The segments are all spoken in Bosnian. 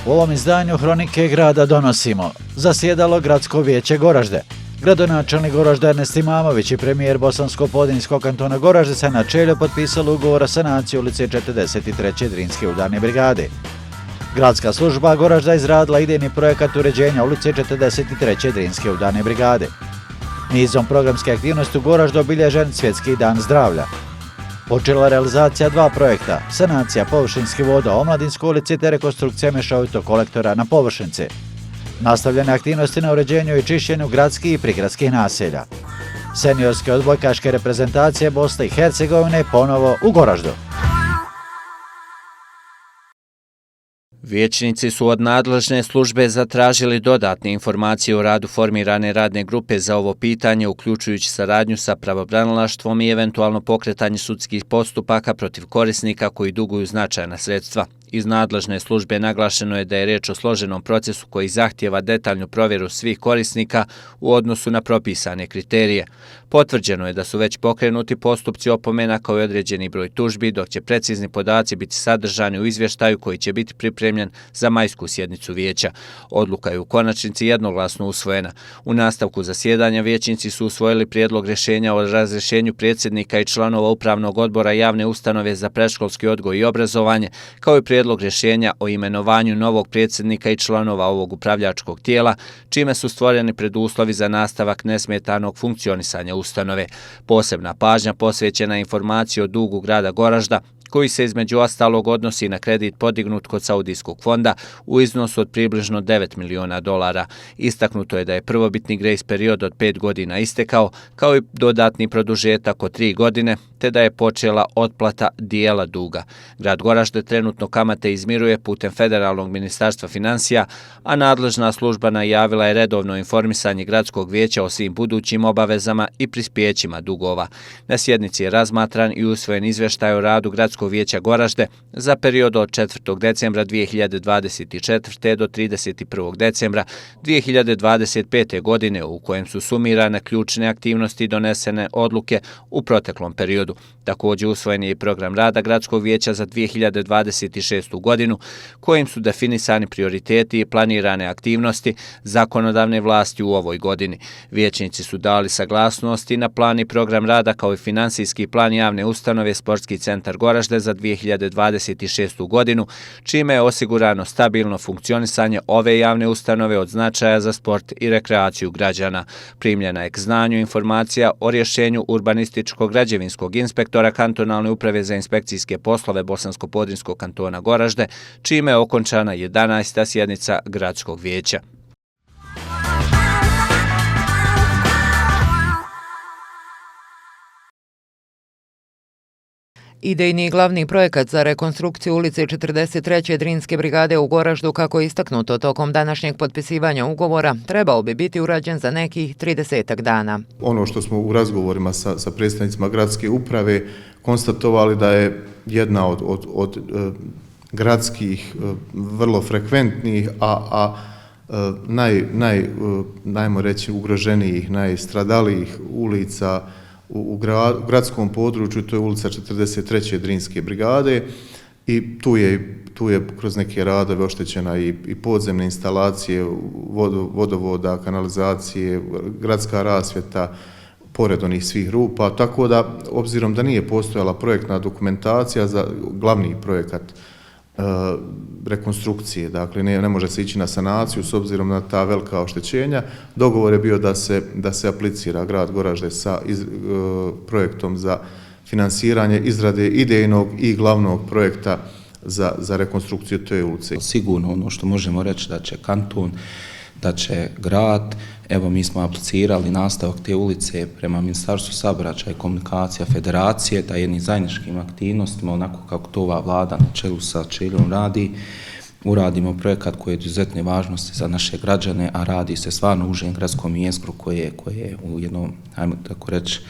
U ovom izdanju Hronike grada donosimo zasjedalo Gradsko vijeće Goražde. Gradonačelnik Goražda Ernest Imamović i premijer Bosansko-Podinjskog kantona Goražde se na Načelju potpisali ugovor o sanaciji ulice 43. Drinske udarne brigade. Gradska služba Goražda izradila idejni projekat uređenja ulice 43. Drinske udarne brigade. Nizom programske aktivnosti u Goraždu obilježen Svjetski dan zdravlja. Počela realizacija dva projekta, sanacija površinskih voda u Omladinskoj ulici te rekonstrukcija mješovitog kolektora na površinci. Nastavljene aktivnosti na uređenju i čišćenju gradskih i prigradskih naselja. Seniorske odbojkaške reprezentacije Bosne i Hercegovine ponovo u Goraždu. Vijećnici su od nadležne službe zatražili dodatne informacije o radu formirane radne grupe za ovo pitanje, uključujući saradnju sa pravobranilaštvom i eventualno pokretanje sudskih postupaka protiv korisnika koji duguju značajna sredstva. Iz nadležne službe naglašeno je da je riječ o složenom procesu koji zahtijeva detaljnu provjeru svih korisnika u odnosu na propisane kriterije. Potvrđeno je da su već pokrenuti postupci opomena kao i određeni broj tužbi, dok će precizni podaci biti sadržani u izvještaju koji će biti pripremljen za majsku sjednicu vijeća. Odluka je u konačnici jednoglasno usvojena. U nastavku zasjedanja vijećnici su usvojili prijedlog rješenja o razrješenju predsjednika i članova upravnog odbora javne ustanove za predškolski odgoj i obrazovanje, kao i prijedlog rješenja o imenovanju novog predsjednika i članova ovog upravljačkog tijela, čime su stvoreni preduslovi za nastavak nesmetanog funkcionisanja ustanove. Posebna pažnja posvećena informaciji o dugu grada Goražda, koji se između ostalog odnosi na kredit podignut kod Saudijskog fonda u iznosu od približno $9 miliona. Istaknuto je da je prvobitni grejs period od 5 godina istekao, kao i dodatni produžetak od 3 godine, te da je počela otplata dijela duga. Grad Goražde trenutno kamate izmiruje putem Federalnog ministarstva financija, a nadležna služba najavila je redovno informisanje gradskog vijeća o svim budućim obavezama i prispjećima dugova. Na sjednici je razmatran i usvojen izvještaj o radu Gradskog vijeća Goražde za period od 4. decembra 2024. do 31. decembra 2025. godine, u kojem su sumirane ključne aktivnosti i donesene odluke u proteklom periodu. Također usvojen je i program rada Gradskog vijeća za 2026. godinu, kojim su definisani prioriteti i planirane aktivnosti zakonodavne vlasti u ovoj godini. Vijećnici su dali saglasnosti na plan i program rada kao i finansijski plan javne ustanove Sportski centar Goražde za 2026. godinu, čime je osigurano stabilno funkcionisanje ove javne ustanove od značaja za sport i rekreaciju građana. Primljena je k znanju informacija o rješenju urbanističkog građevinskog inspektora Kantonalne uprave za inspekcijske poslove Bosansko-Podinjskog kantona Goražde, čime je okončana 11. sjednica Gradskog vijeća. Idejni i glavni projekat za rekonstrukciju ulice 43. Drinske brigade u Goraždu, kako je istaknuto tokom današnjeg potpisivanja ugovora, trebao bi biti urađen za nekih 30 dana. Ono što smo u razgovorima sa predstavnicima gradske uprave konstatovali da je jedna od gradskih vrlo frekventnih, najmo reći ugroženijih, najstradalijih ulica u gradskom području, to je ulica 43. Drinske brigade i tu je kroz neke radove oštećena i podzemne instalacije, vodovoda, kanalizacije, gradska rasvjeta, pored onih svih rupa, tako da, obzirom da nije postojala projektna dokumentacija za glavni projekat rekonstrukcije, dakle ne može se ići na sanaciju s obzirom na ta velika oštećenja. Dogovor je bio da se aplicira grad Goražde sa projektom za finansiranje izrade idejnog i glavnog projekta za rekonstrukciju te ulice. Sigurno ono što možemo reći da će kanton, da će grad, evo mi smo aplicirali nastavak te ulice prema Ministarstvu saobraćaja i komunikacija federacije, da jednim zajedničkim aktivnostima, onako kako to ova vlada na čelu sa Čeljom radi, uradimo projekat koji je od izuzetne važnosti za naše građane, a radi se stvarno u užem gradskom jezgru koje je u jednom, ajmo tako reći,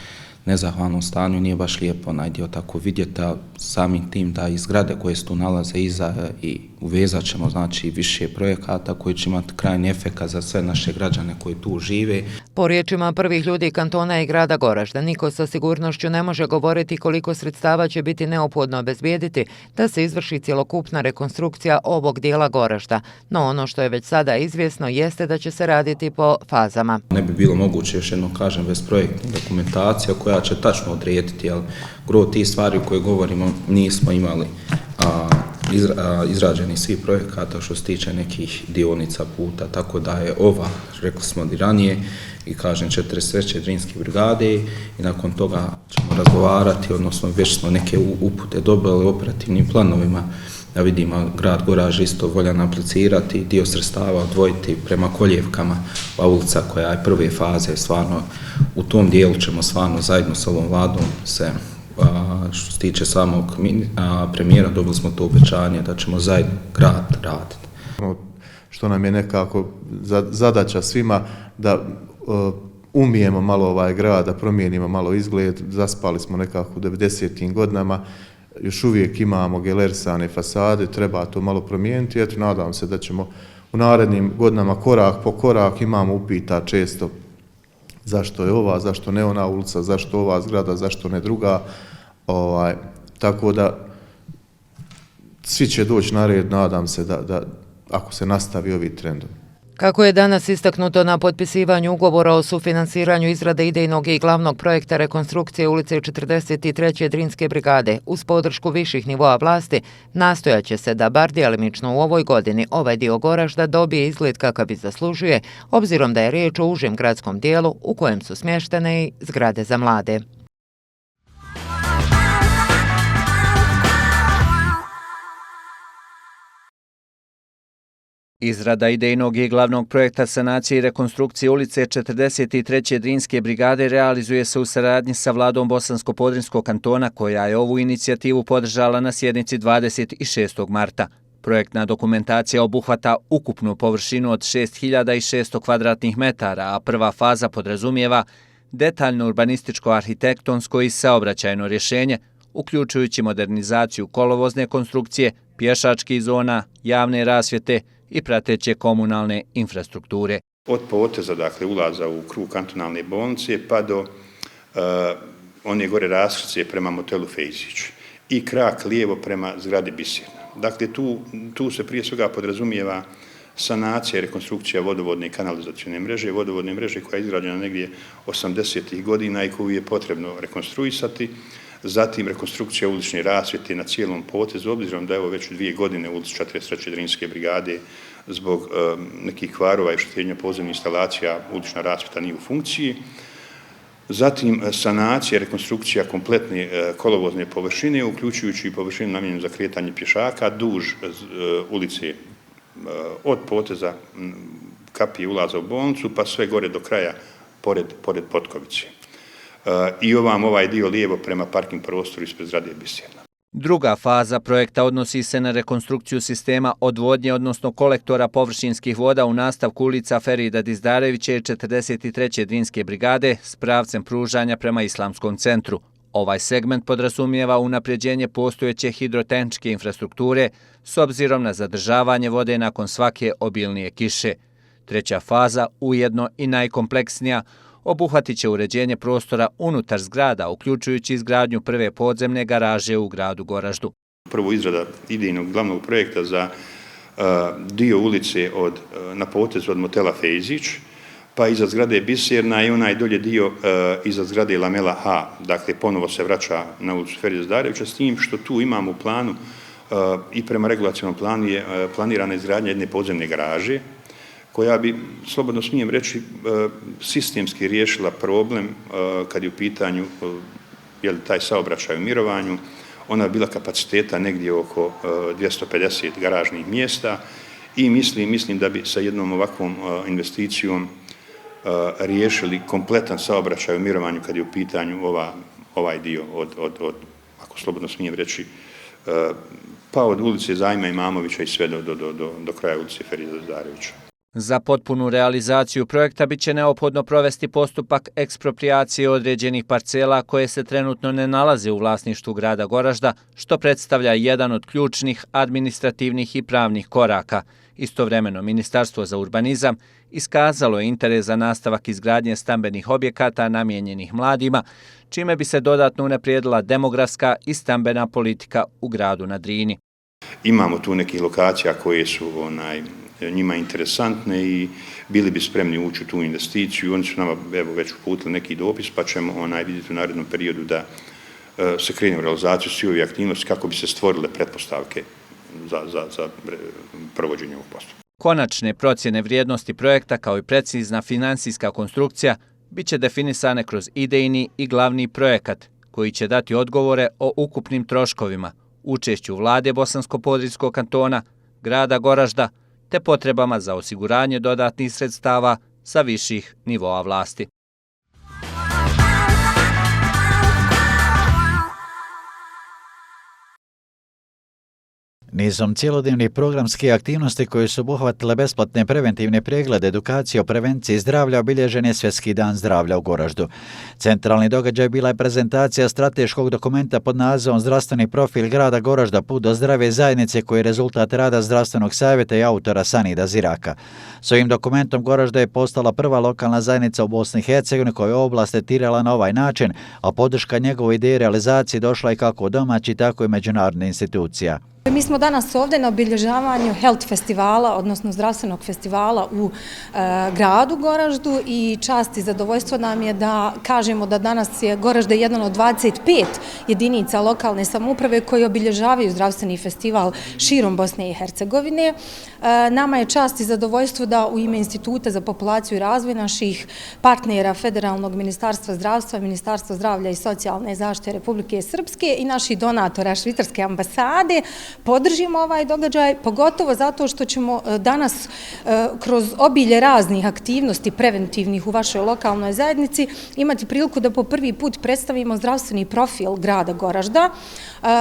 nezahvalnom stanju, nije baš lijepo onaj dio tako vidjeti, a samim tim da i zgrade koje se tu nalaze iza i uvezat ćemo znači više projekata koji će imati krajnji efekat za sve naše građane koji tu žive. Po riječima prvih ljudi kantona i grada Goražda, niko sa sigurnošću ne može govoriti koliko sredstava će biti neophodno obezbijediti da se izvrši cjelokupna rekonstrukcija ovog dijela Goražda. No ono što je već sada izvjesno jeste da će se raditi po fazama. Ne bi bilo moguće, još jednom kažem, bez projektne dokumentacija koja će tačno odrediti, jer gro tih stvari o koje govorimo nismo imali izrađeni svih projekata što se tiče nekih dionica puta, tako da je ova, rekli smo i ranije, i kažem 43. Drinske brigade i nakon toga ćemo razgovarati, odnosno već smo neke upute dobili operativnim planovima, da vidimo grad Goražd isto voljan aplicirati, dio sredstava odvojiti prema Koljevkama, pa ulica koja je prve faze, stvarno u tom dijelu ćemo stvarno zajedno s ovom vladom se, što se tiče samog premijera, dobili smo to obećanje da ćemo zajedno grad raditi. Što nam je nekako zadaća svima da umijemo malo ovaj grad, da promijenimo malo izgled, zaspali smo nekako u 90. godinama, još uvijek imamo gelersane fasade, treba to malo promijeniti. Eto, nadam se da ćemo u narednim godinama korak po korak, imamo upita često zašto je ova, zašto ne ona ulica, zašto ova zgrada, zašto ne druga. Tako da svi će doći na red, nadam se da ako se nastavi ovi trendovi. Kako je danas istaknuto na potpisivanju ugovora o sufinansiranju izrade idejnog i glavnog projekta rekonstrukcije ulice 43. Drinske brigade uz podršku viših nivoa vlasti, nastojaće se da bar djelimično u ovoj godini ovaj dio Goražda dobije izgled kakav i zaslužuje, obzirom da je riječ o užem gradskom dijelu u kojem su smještene i zgrade za mlade. Izrada idejnog i glavnog projekta sanacije i rekonstrukcije ulice 43. Drinske brigade realizuje se u saradnji sa vladom Bosansko-Podrinjskog kantona, koja je ovu inicijativu podržala na sjednici 26. marta. Projektna dokumentacija obuhvata ukupnu površinu od 6600 kvadratnih metara, a prva faza podrazumijeva detaljno urbanističko-arhitektonsko i saobraćajno rješenje, uključujući modernizaciju kolovozne konstrukcije, pješačkih zona, javne rasvjete i prateće komunalne infrastrukture. Od poteza, dakle, ulaza u krug kantonalne bolnice pa do one gore raskrtice prema motelu Fejzić i krak lijevo prema zgradi Bisjerna. Dakle, tu se prije svega podrazumijeva sanacija i rekonstrukcija vodovodne i kanalizacijone mreže, vodovodne mreže koja je izgrađena negdje 80. godina i koju je potrebno rekonstruisati. Zatim rekonstrukcija ulične rasvjete na cijelom potezu, obzirom da je ovo već 2 godine ulica 43. Drinske brigade zbog nekih kvarova i oštećenja podzemnih instalacija ulična rasvjeta nije u funkciji. Zatim sanacija, rekonstrukcija kompletne kolovozne površine, uključujući i površinu namijenjenu za kretanje pješaka duž ulice od poteza kapije ulaza u bolnicu pa sve gore do kraja pored Potkovice. I ovaj dio lijevo prema parking prostoru ispred zgrade Bisjerna. Druga faza projekta odnosi se na rekonstrukciju sistema odvodnje, odnosno kolektora površinskih voda u nastavku ulica Ferida Dizdarevića i 43. Drinske brigade s pravcem pružanja prema Islamskom centru. Ovaj segment podrazumijeva unapređenje postojeće hidrotehničke infrastrukture s obzirom na zadržavanje vode nakon svake obilnije kiše. Treća faza, ujedno i najkompleksnija, obuhvatit će uređenje prostora unutar zgrada, uključujući izgradnju prve podzemne garaže u gradu Goraždu. Prvo izrada idejnog glavnog projekta za dio ulice na potezu od motela Fejzić, pa iza zgrade Bisjerna i onaj dolje dio iza zgrade Lamela H. Dakle, ponovo se vraća na ulicu Ferida Dizdarevića, s tim što tu imamo u planu i prema regulacionom planu je planirana izgradnja jedne podzemne garaže, koja bi, slobodno smijem reći, sistemski riješila problem kad je u pitanju taj saobraćaj u mirovanju. Ona je bila kapaciteta negdje oko 250 garažnih mjesta i mislim da bi sa jednom ovakvom investicijom riješili kompletan saobraćaj u mirovanju kad je u pitanju ovaj dio od, ako slobodno smijem reći, pa od ulice Zajma Imamovića i sve do kraja ulice Ferida Dizdarevića. Za potpunu realizaciju projekta biće neophodno provesti postupak eksproprijacije određenih parcela koje se trenutno ne nalaze u vlasništvu grada Goražda, što predstavlja jedan od ključnih administrativnih i pravnih koraka. Istovremeno, Ministarstvo za urbanizam iskazalo je interes za nastavak izgradnje stambenih objekata namijenjenih mladima, čime bi se dodatno unaprijedila demografska i stambena politika u gradu na Drini. Imamo tu nekih lokacija koje su njima interesantne i bili bi spremni ući u tu investiciju. Oni su nama već uputili neki dopis, pa ćemo vidjeti u narednom periodu da se krene u realizaciju svih ovih aktivnosti kako bi se stvorile pretpostavke za provođenje ovog postupka. Konačne procjene vrijednosti projekta kao i precizna finansijska konstrukcija biće definisane kroz idejni i glavni projekat koji će dati odgovore o ukupnim troškovima, učešću vlade Bosansko-Podrinjskog kantona, grada Goražda te potrebama za osiguranje dodatnih sredstava sa viših nivoa vlasti. Nizom cjelodnevnih programskih aktivnosti koje su obuhvatile besplatne preventivne preglede, edukacije o prevenciji zdravlja, obilježen je Svjetski dan zdravlja u Goraždu. Centralni događaj bila je prezentacija strateškog dokumenta pod nazivom Zdravstveni profil grada Goražda, put do zdrave zajednice, koji je rezultat rada zdravstvenog savjeta i autora Sanida Ziraka. S ovim dokumentom Goražda je postala prva lokalna zajednica u Bosni i Hercegovini koja je oblast tretirala na ovaj način, a podrška njegovoj ideji realizacije došla je kako od domaćih, tako i međunarodnih institucija. Mi smo danas ovdje na obilježavanju Health festivala, odnosno zdravstvenog festivala u gradu Goraždu i čast i zadovoljstvo nam je da kažemo da danas je Goražda jedan od 25 jedinica lokalne samouprave koji obilježavaju zdravstveni festival širom Bosne i Hercegovine. Nama je čast i zadovoljstvo da u ime Instituta za populaciju i razvoj naših partnera Federalnog ministarstva zdravstva, Ministarstva zdravlja i socijalne zaštite Republike Srpske i naših donatora Švicarske ambasade podržimo ovaj događaj, pogotovo zato što ćemo danas kroz obilje raznih aktivnosti preventivnih u vašoj lokalnoj zajednici imati priliku da po prvi put predstavimo zdravstveni profil grada Goražda,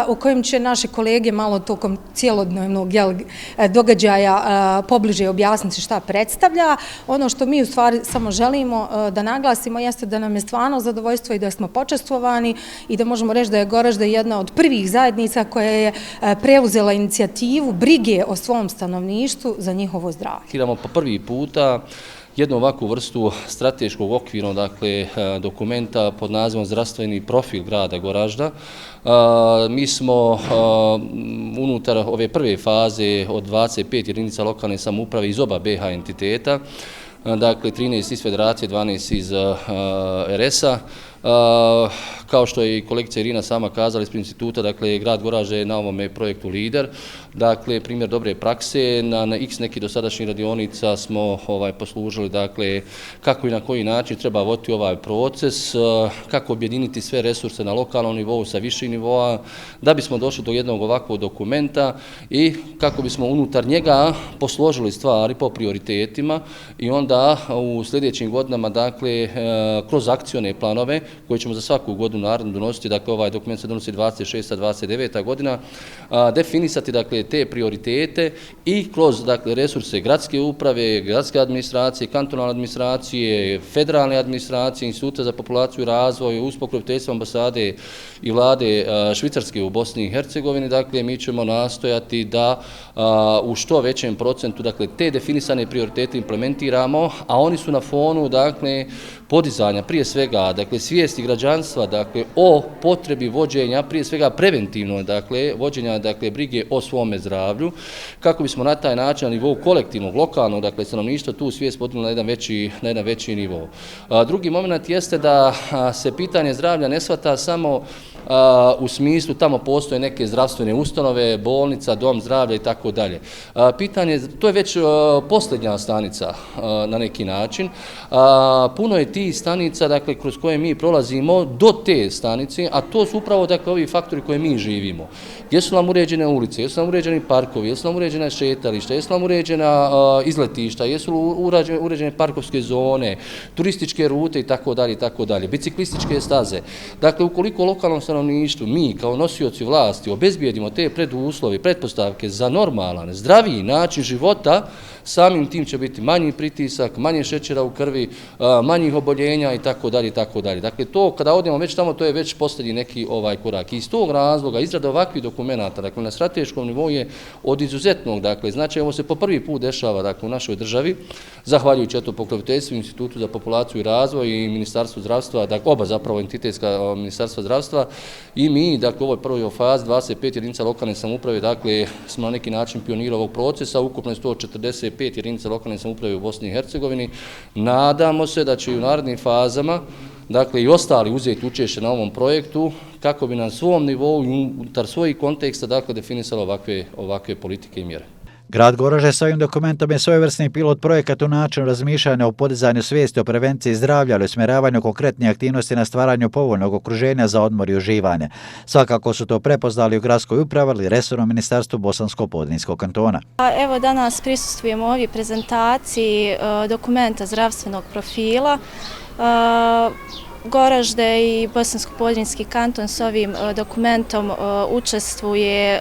u kojem će naše kolege malo tokom cijelodnevnog događaja pobliže objasniti šta predstavlja. Ono što mi u stvari samo želimo da naglasimo jeste da nam je stvarno zadovoljstvo i da smo počastvovani i da možemo reći da je Goražda jedna od prvih zajednica koja je preuzela inicijativu brige o svom stanovništvu za njihovo zdravlje. Idemo po prvi puta jednu ovakvu vrstu strateškog okvirnog dokumenta pod nazivom Zdravstveni profil grada Goražda. Mi smo unutar ove prve faze od 25 jedinica lokalne samouprave iz oba BiH entiteta, dakle 13 iz Federacije, 12 iz RS-a. Kao što je i kolegica Irina sama kazala ispred instituta, dakle grad Goražda je na ovome projektu lider. Dakle, primjer dobre prakse, na x nekih dosadašnjih radionica smo poslužili, dakle, kako i na koji način treba voditi ovaj proces, kako objediniti sve resurse na lokalnom nivou sa viših nivoa, da bismo došli do jednog ovakvog dokumenta i kako bismo unutar njega posložili stvari po prioritetima i onda u sljedećim godinama, dakle, kroz akcione planove koje ćemo za svaku godinu naredno donositi, dakle ovaj dokument se donosi 26. 29. godina, definisati dakle te prioritete i kroz dakle resurse gradske uprave, gradske administracije, kantonalne administracije, federalne administracije, Instituta za populaciju i razvoj, uz pokroviteljstvo ambasade i vlade Švicarske u Bosni i Hercegovini, dakle mi ćemo nastojati da u što većem procentu dakle te definisane prioritete implementiramo, a oni su na fonu dakle podizanja prije svega dakle svijesti građanstva dakle o potrebi vođenja prije svega preventivno dakle vođenja dakle brige o svome zdravlju kako bismo na taj način na nivou kolektivnog lokalnog dakle stanovništva tu svijest podigli na jedan veći nivo. Drugi moment jeste da se pitanje zdravlja ne shvata samo u smislu tamo postoje neke zdravstvene ustanove, bolnica, dom zdravlja i tako dalje. Pitanje, to je već posljednja stanica na neki način. Puno je tih stanica dakle kroz koje mi prolazimo do te stanice, a to su upravo dakle ovi faktori koje mi živimo. Jesu nam uređene ulice, jesu nam uređeni parkovi, jesu nam uređena šetališta, jesu nam uređena izletišta, jesu uređene parkovske zone, turističke rute itd., biciklističke staze. Dakle, ukoliko lokalnom stanovništvu mi kao nosioci vlasti obezbijedimo te preduslove, pretpostavke za normalan, zdraviji način života, samim tim će biti manji pritisak, manje šećera u krvi, manjih oboljenja itd. Dakle, to kada odemo već tamo, to je već posljednji neki korak. I iz tog razloga izrada ovakvih dokumenata, dakle, na strateškom nivou je od izuzetnog, dakle, znači, ovo se po prvi put dešava, dakle, u našoj državi, zahvaljujući eto pokroviteljstvu Institutu za populaciju i razvoj i Ministarstvu zdravstva, dakle, oba zapravo entitetska Ministarstva zdravstva i mi, dakle, u ovoj prvoj fazi 25 jedinica lokalne samouprave, dakle, smo na neki način pioniri ovog procesa, ukupno je 145 jedinica lokalne samouprave u Bosni i Hercegovini. Nadamo se da će i u narednim fazama, dakle, i ostali uzeti učešće na ovom projektu kako bi na svom nivou i unutar svojih konteksta, dakle, definisalo ovakve politike i mjere. Grad Goražde s ovim dokumentom je svojevrsni pilot projekat u načinu razmišljanja o podizanju svijesti o prevenciji zdravlja ili usmjeravanju konkretnih aktivnosti na stvaranju povoljnog okruženja za odmor i uživanje. Svakako su to prepoznali u gradskoj upravi ili resornom ministarstvu Bosansko-Podrinjskog kantona. Evo danas prisustvujemo ovoj prezentaciji dokumenta zdravstvenog profila. Goražde i Bosansko-Podrinjski kanton s ovim dokumentom učestvuje.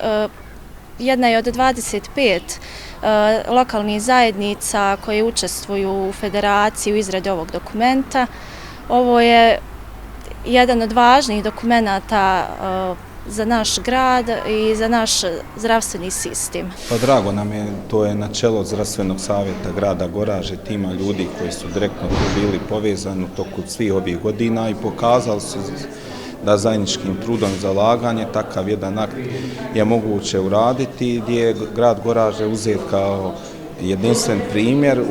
Jedna je od 25 lokalnih zajednica koje učestvuju u federaciji u izradi ovog dokumenta. Ovo je jedan od važnijih dokumenata za naš grad i za naš zdravstveni sistem. Pa drago nam je, to je na čelo zdravstvenog savjeta grada Goražde, tima ljudi koji su direktno bili povezani u toku svih ovih godina i pokazali su da zajedničkim trudom i zalaganje takav jedan akt je moguće uraditi, gdje je grad Goražde uzet kao jedinstven primjer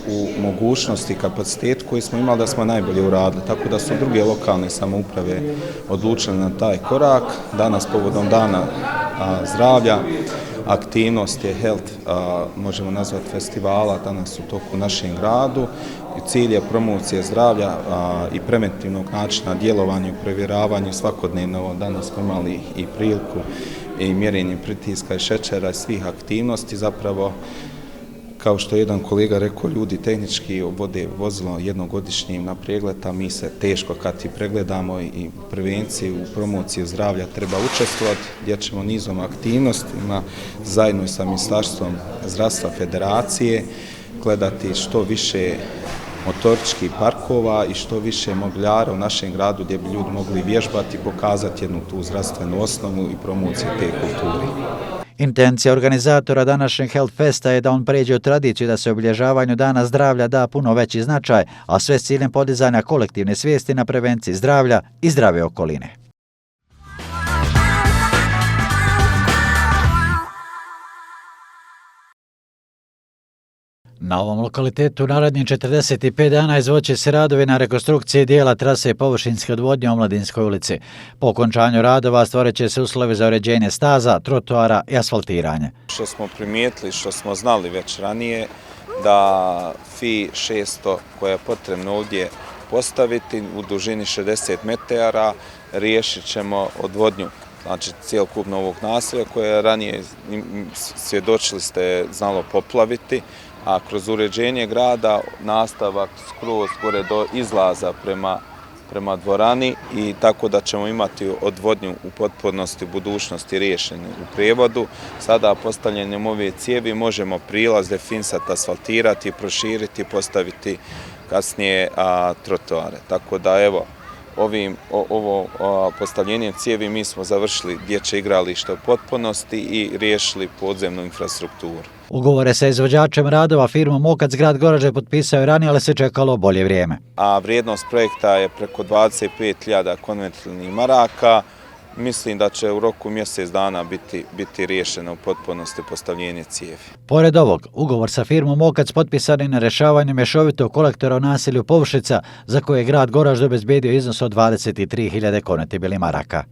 u mogućnosti i kapacitetu koji smo imali da smo najbolje uradili. Tako da su druge lokalne samouprave odlučile na taj korak. Danas povodom dana zdravlja aktivnost je Health, možemo nazvati festivala, danas u toku u našem gradu. Cilj je promocije zdravlja i preventivnog načina djelovanja i provjeravanju svakodnevno. Danas smo imali i priliku i mjerenje pritiska i šećera i svih aktivnosti. Zapravo, kao što je jedan kolega rekao, ljudi tehnički vode vozilo jednogodišnjim na pregled, a mi se teško kad i pregledamo i prevenciju, u promociju zdravlja treba učestvovati, gdje ćemo nizom aktivnostima zajedno sa Ministarstvom zdravstva federacije gledati što više motoričkih parkova i što više mogljara u našem gradu gdje bi ljudi mogli vježbati i pokazati jednu tu zdravstvenu osnovu i promociju te kulturi. Intencija organizatora današnjeg Health Festa je da on pređe u tradiciju da se obilježavanju Dana zdravlja da puno veći značaj, a sve s ciljem podizanja kolektivne svijesti na prevenciji zdravlja i zdrave okoline. Na ovom lokalitetu narednih 45 dana izvoće se radovi na rekonstrukciji dijela trase površinske odvodnje u Omladinskoj ulici. Po okončanju radova stvorit će se uslovi za uređenje staza, trotoara i asfaltiranje. Što smo primijetili, što smo znali već ranije, da FI 600 koja je potrebno ovdje postaviti u dužini 60 metara, riješit ćemo odvodnju, znači cijelokupno ovog naselja koje ranije svjedočili ste znalo poplaviti, a kroz uređenje grada nastavak skroz gore do izlaza prema dvorani i tako da ćemo imati odvodnju u potpunosti u budućnosti riješenu u prijevodu. Sada postavljanjem ove cijevi možemo prilaz definisati, asfaltirati, proširiti, postaviti kasnije trotoare. Tako da evo, ovo postavljenje cijevi mi smo završili dječje igralište u potpunosti i riješili podzemnu infrastrukturu. Ugovore sa izvođačem radova firmom Mokac grad Goražde potpisao je ranije, ali se čekalo bolje vrijeme. A vrijednost projekta je preko 25.000 konvertibilnih maraka. Mislim da će u roku mjesec dana biti riješeno u potpunosti postavljenje cijevi. Pored ovog, ugovor sa firmom Mokac potpisan je na rješavanju mješovitog kolektora u naselju Površica, za koje je grad Goražde obezbijedio iznos od 23.000 konvertibilnih maraka.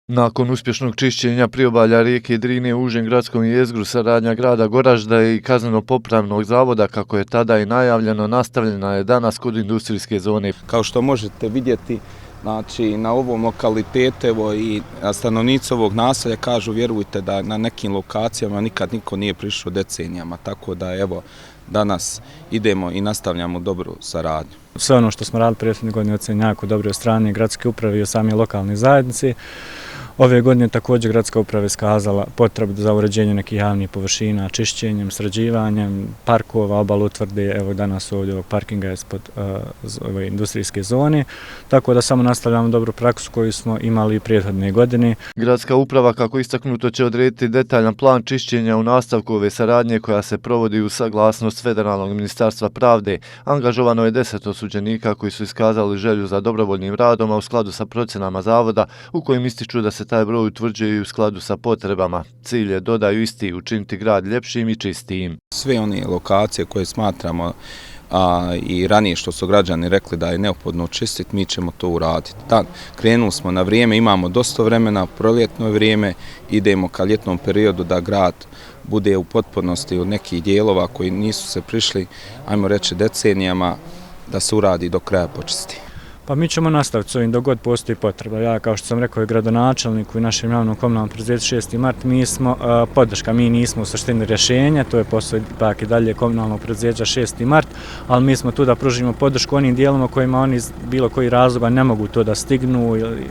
Nakon uspješnog čišćenja priobalja rijeke Drine u užem gradskom jezgru, saradnja grada Goražda i kazneno-popravnog zavoda, kako je tada i najavljeno, nastavljena je danas kod industrijske zone. Kao što možete vidjeti, znači, na ovom lokalitetu evo, i stanovnici ovog naselja kažu, vjerujte da na nekim lokacijama nikad niko nije prišao decenijama, tako da evo, danas idemo i nastavljamo dobru saradnju. Sve ono što smo radili prethodne godine ocjenjeno jako dobro od strane gradske uprave i od same lokalne zajednice. Ove godine također gradska uprava je iskazala potrebu za uređenje nekih javnih površina, čišćenjem, sređivanjem, parkova, obal utvrde, evo danas ovdje ovog parkinga ispod ove industrijske zone, tako da samo nastavljamo dobru praksu koju smo imali prethodne godine. Gradska uprava, kako istaknuto, će odrediti detaljan plan čišćenja u nastavku ove saradnje koja se provodi u saglasnost Federalnog ministarstva pravde. Angažovano je 10 osuđenika koji su iskazali želju za dobrovoljnim radom, a u skladu sa procjenama zavoda u kojim ističu da se taj broj utvrđuje i u skladu sa potrebama. Cilj je, dodaju, isti, učiniti grad ljepšim i čistijim. Sve one lokacije koje smatramo i ranije što su građani rekli da je neophodno očistiti, mi ćemo to uraditi. Krenuli smo na vrijeme, imamo dosta vremena, proljetno vrijeme, idemo ka ljetnom periodu da grad bude u potpunosti od nekih dijelova koji nisu se prišli, ajmo reći, decenijama, da se uradi do kraja počisti. Pa mi ćemo nastaviti s ovim dok god postoji potreba. Ja, kao što sam rekao, i gradonačelniku i našem javnom komunalnom preduzeću 6. mart, mi smo podrška, mi nismo u suštini rješenja, to je posao ipak i dalje komunalnog preduzeća 6. mart, ali mi smo tu da pružimo podršku onim dijelima kojima oni iz bilo koji razloga ne mogu to da stignu ili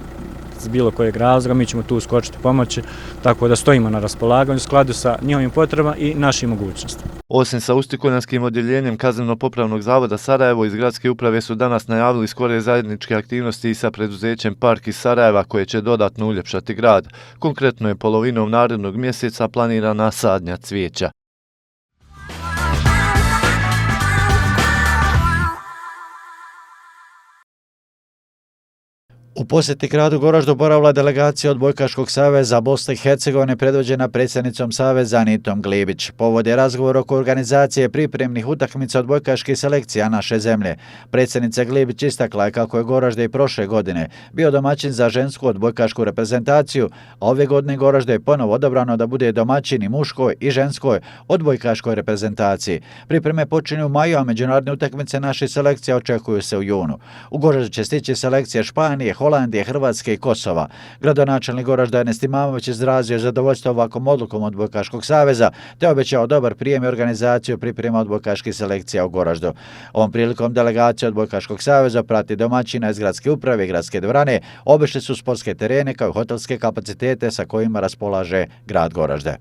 iz bilo kojeg razloga, mi ćemo tu uskočiti pomoći, tako da stojimo na raspolaganju u skladu sa njihovim potrebama i našim mogućnostima. Osim sa Ustikonanskim odjeljenjem Kazneno-popravnog zavoda Sarajevo, iz gradske uprave su danas najavili skore zajedničke aktivnosti i sa preduzećem Park iz Sarajeva koje će dodatno uljepšati grad. Konkretno je polovinom narednog mjeseca planirana sadnja cvijeća. U posjeti gradu Goraždu boravila delegacija Odbojkaškog saveza Bosne i Hercegovine predvođena predsjednicom saveza Anitom Glibić. Povod je razgovor oko organizacije pripremnih utakmica odbojkaških selekcija naše zemlje. Predsjednica Glibić istakla je kako je Goražde i prošle godine bio domaćin za žensku odbojkašku reprezentaciju, a ove godine Goražde je ponovo odabrano da bude domaćin i muškoj i ženskoj odbojkaškoj reprezentaciji. Pripreme počinju u maju, a međunarodne utakmice naših selekcija očekuju se u junu. U Goraždu će stići selekcije Španije, Holandije, Hrvatske i Kosova. Gradonačelnik Goražda Ernest Imamović izrazio zadovoljstvo ovakvom odlukom Odbojkaškog saveza te obećao dobar prijem i organizaciju priprema odbojkaških selekcija u Goraždu. Ovom prilikom delegacija Odbojkaškog saveza prati domaćina iz gradske uprave i gradske dvorane, obišli su sportske terene kao i hotelske kapacitete sa kojima raspolaže grad Goražde.